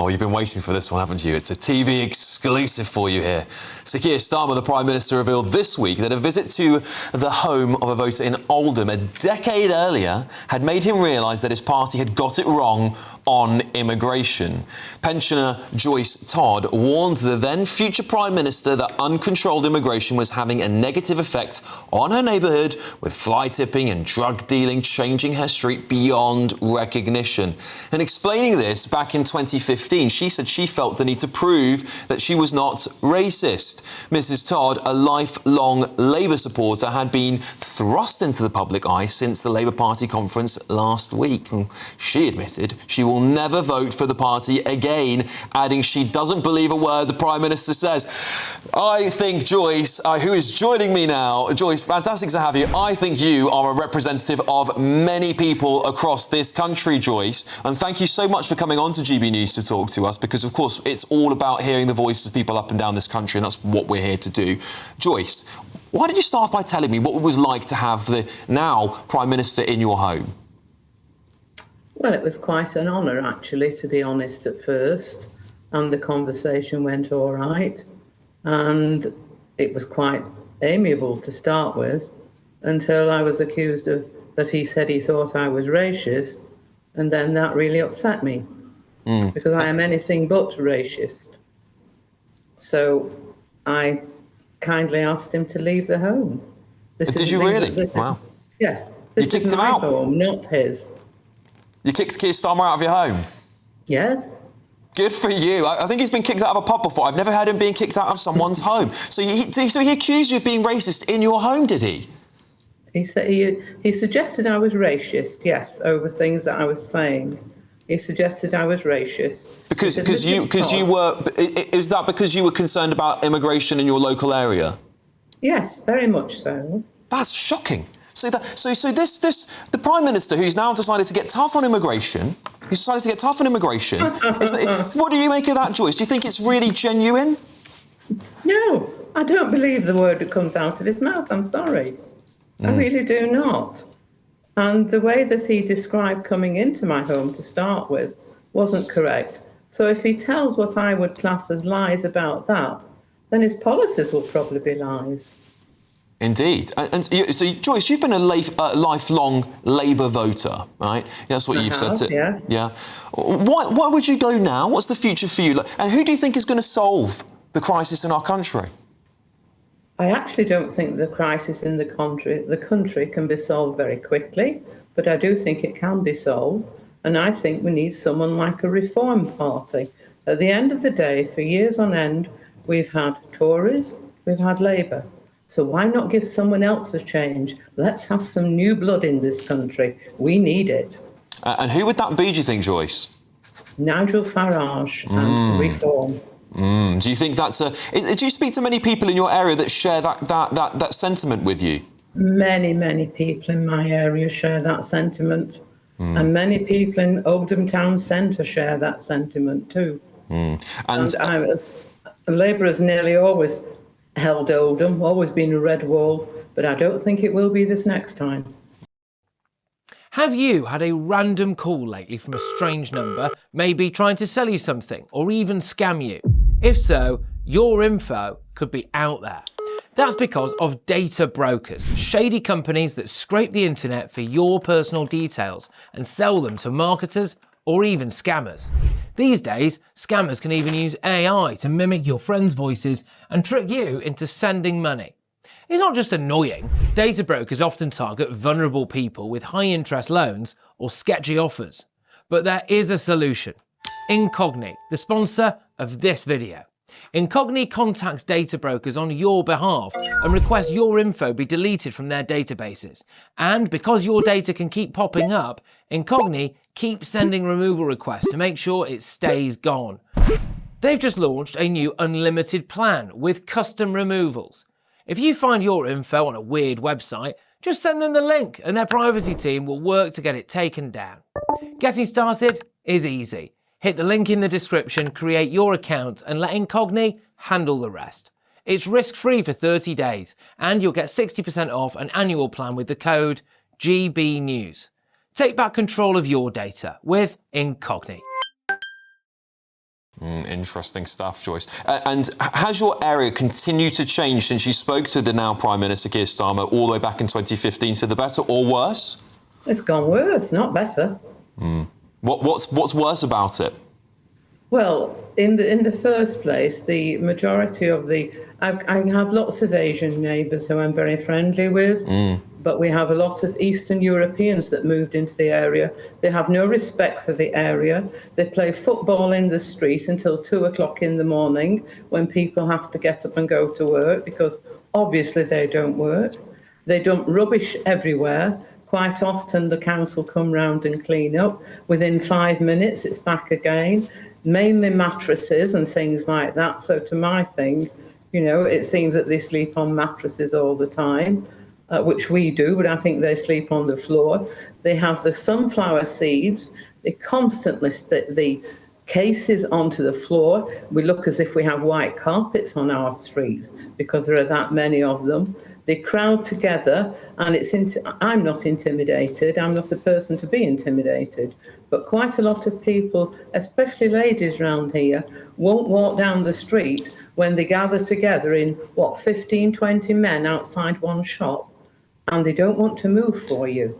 Oh, you've been waiting for this one, haven't you? It's a TV exclusive for you here. So Keir Starmer, the Prime Minister, revealed this week that a visit to the home of a voter in Oldham a decade earlier had made him realise that his party had got it wrong on immigration. Pensioner Joyce Todd warned the then future Prime Minister that uncontrolled immigration was having a negative effect on her neighbourhood, with fly tipping and drug dealing changing her street beyond recognition. And explaining this back in 2015, she said she felt the need to prove that she was not racist. Mrs Todd, a lifelong Labour supporter, had been thrust into the public eye since the Labour Party conference last week. She admitted she will never vote for the party again, adding she doesn't believe a word the Prime Minister says. I think Joyce, who is joining me now, Joyce, fantastic to have you. I think you are a representative of many people across this country, Joyce, and thank you so much for coming on to GB News to talk to us, because of course it's all about hearing the voices of people up and down this country, and that's what we're here to do. Joyce, why did you start by telling me what it was like to have the now Prime Minister in your home? Well, it was quite an honour, actually, to be honest, at first, and the conversation went all right, and it was quite amiable to start with, until I was accused of that he said he thought I was racist, and then that really upset me, because I am anything but racist. So I kindly asked him to leave the home. Did you really? Wow. Yes. This is my home, not his. You kicked Keir Starmer out of your home? Yes. Good for you. I think he's been kicked out of a pub before. I've never heard him being kicked out of someone's home. So he accused you of being racist in your home, did he? He said he suggested I was racist, yes, over things that I was saying. He suggested I was racist. Because you were... Is that because you were concerned about immigration in your local area? Yes, very much so. That's shocking. So the Prime Minister, who's now decided to get tough on immigration, what do you make of that, Joyce? Do you think it's really genuine? No, I don't believe the word that comes out of his mouth, I'm sorry. I really do not. And the way that he described coming into my home to start with wasn't correct. So if he tells what I would class as lies about that, then his policies will probably be lies. Indeed. So, Joyce, you've been a lifelong Labour voter, right? That's what you've said. Yes. Yeah. Why would you go now? What's the future for you? And who do you think is going to solve the crisis in our country? I actually don't think the crisis in the country can be solved very quickly, but I do think it can be solved. And I think we need someone like a Reform Party. At the end of the day, for years on end, we've had Tories, we've had Labour. So why not give someone else a change? Let's have some new blood in this country. We need it. And who would that be, do you think, Joyce? Nigel Farage and Reform. Do you think that's do you speak to many people in your area that share that sentiment with you? Many people in my area share that sentiment. And many people in Oldham Town Centre share that sentiment too. And Labour has nearly always held Oldham, always been a red wall, but I don't think it will be this next time. Have you had a random call lately from a strange number, maybe trying to sell you something or even scam you? If so, your info could be out there. That's because of data brokers, shady companies that scrape the internet for your personal details and sell them to marketers or even scammers. These days, scammers can even use AI to mimic your friends' voices and trick you into sending money. It's not just annoying, data brokers often target vulnerable people with high-interest loans or sketchy offers. But there is a solution. Incogni, the sponsor of this video. Incogni contacts data brokers on your behalf and requests your info be deleted from their databases. And because your data can keep popping up, Incogni keeps sending removal requests to make sure it stays gone. They've just launched a new unlimited plan with custom removals. If you find your info on a weird website, just send them the link and their privacy team will work to get it taken down. Getting started is easy. Hit the link in the description, create your account and let Incogni handle the rest. It's risk-free for 30 days and you'll get 60% off an annual plan with the code GBNews. Take back control of your data with Incogni. Interesting stuff, Joyce. And has your area continued to change since you spoke to the now Prime Minister Keir Starmer all the way back in 2015, for the better or worse? It's gone worse, not better. What's worse about it? Well, in the first place, the majority of I have lots of Asian neighbours who I'm very friendly with, but we have a lot of Eastern Europeans that moved into the area. They have no respect for the area. They play football in the street until 2 o'clock in the morning when people have to get up and go to work, because obviously they don't work. They dump rubbish everywhere. Quite often the council come round and clean up. Within 5 minutes, it's back again. Mainly mattresses and things like that. So to my thing, it seems that they sleep on mattresses all the time, which we do, but I think they sleep on the floor. They have the sunflower seeds. They constantly spit the cases onto the floor. We look as if we have white carpets on our streets because there are that many of them. They crowd together, and I'm not intimidated. I'm not a person to be intimidated. But quite a lot of people, especially ladies around here, won't walk down the street when they gather together in, 15, 20 men outside one shop, and they don't want to move for you.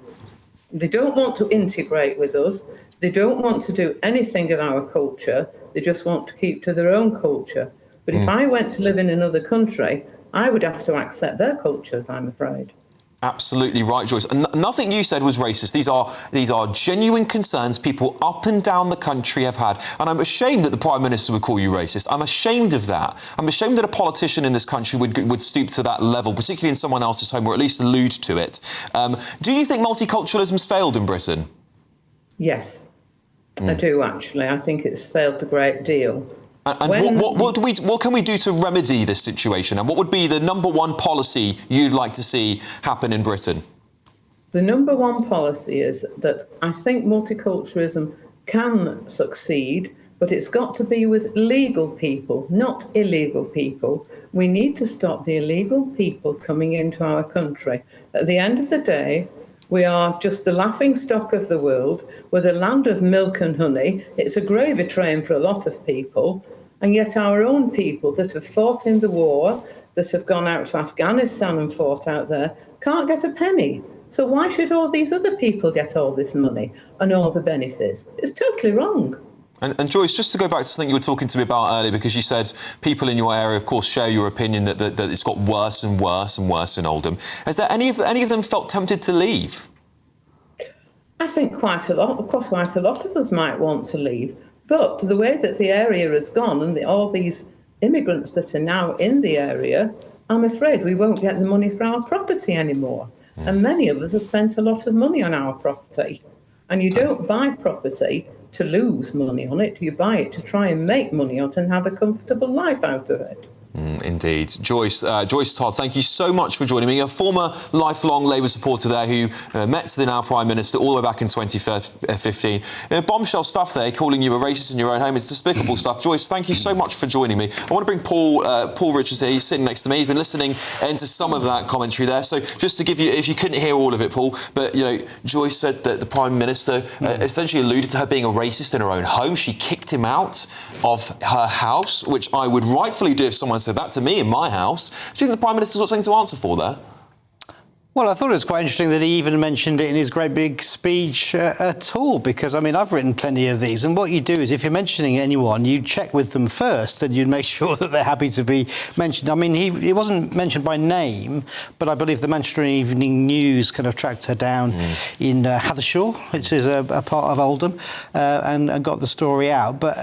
They don't want to integrate with us. They don't want to do anything of our culture. They just want to keep to their own culture. But if I went to live in another country, I would have to accept their cultures, I'm afraid. Absolutely right, Joyce. And nothing you said was racist. These are genuine concerns people up and down the country have had. And I'm ashamed that the Prime Minister would call you racist. I'm ashamed of that. I'm ashamed that a politician in this country would stoop to that level, particularly in someone else's home, or at least allude to it. Do you think multiculturalism's failed in Britain? Yes, I do, actually. I think it's failed a great deal. And what can we do to remedy this situation? And what would be the number one policy you'd like to see happen in Britain? The number one policy is that I think multiculturalism can succeed, but it's got to be with legal people, not illegal people. We need to stop the illegal people coming into our country. At the end of the day, we are just the laughing stock of the world. We're the land of milk and honey. It's a gravy train for a lot of people. And yet our own people that have fought in the war, that have gone out to Afghanistan and fought out there, can't get a penny. So why should all these other people get all this money and all the benefits? It's totally wrong. And Joyce, just to go back to something you were talking to me about earlier, because you said people in your area, of course, share your opinion that it's got worse and worse and worse in Oldham. Has there any of them felt tempted to leave? I think quite a lot. Of course, quite a lot of us might want to leave. But the way that the area has gone and all these immigrants that are now in the area, I'm afraid we won't get the money for our property anymore. And many of us have spent a lot of money on our property. And you don't buy property to lose money on it. You buy it to try and make money on it and have a comfortable life out of it. Indeed. Joyce Todd, thank you so much for joining me. A former lifelong Labour supporter there who met the now Prime Minister all the way back in 2015. Bombshell stuff there, calling you a racist in your own home. It's despicable stuff. Joyce, thank you so much for joining me. I want to bring Paul Richards here. He's sitting next to me. He's been listening into some of that commentary there. So just to give you, if you couldn't hear all of it, Paul, but, Joyce said that the Prime Minister essentially alluded to her being a racist in her own home. She kicked him out of her house, which I would rightfully do if someone said that to me in my house. Do you think the Prime Minister's got something to answer for there? Well, I thought it was quite interesting that he even mentioned it in his great big speech at all, because, I've written plenty of these, and what you do is if you're mentioning anyone, you check with them first and you'd make sure that they're happy to be mentioned. He wasn't mentioned by name, but I believe the Manchester Evening News kind of tracked her down in Hathershaw, which is a part of Oldham, and got the story out. But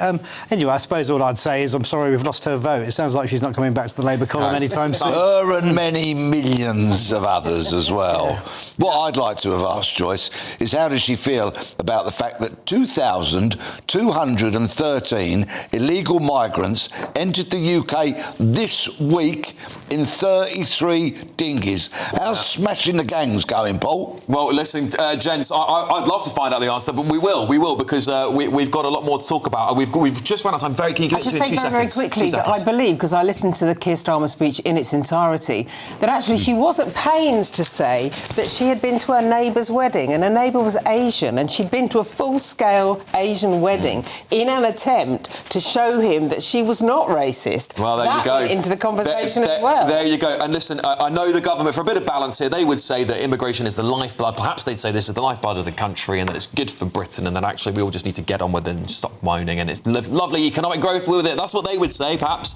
anyway, I suppose all I'd say is I'm sorry we've lost her vote. It sounds like she's not coming back to the Labour column anytime soon. Her and many millions of others as well. What I'd like to have asked Joyce is how does she feel about the fact that 2,213 illegal migrants entered the UK this week in 33 dinghies. How's smashing the gangs going, Paul? Well, listen, gents, I'd love to find out the answer, but we will, because we've got a lot more to talk about. We've just run out of time. Very keen to get to it in 2 seconds. Very quickly that I believe, because I listened to the Keir Starmer speech in its entirety, that actually she was at pains to say that she had been to her neighbour's wedding, and her neighbour was Asian, and she'd been to a full-scale Asian wedding in an attempt to show him that she was not racist. Well, there you go. Went into the conversation as well. There you go. And listen, I know the government, for a bit of balance here, they would say that immigration is the lifeblood. Perhaps they'd say this is the lifeblood of the country and that it's good for Britain and that actually we all just need to get on with it and stop moaning and it's lovely economic growth with it. That's what they would say, perhaps.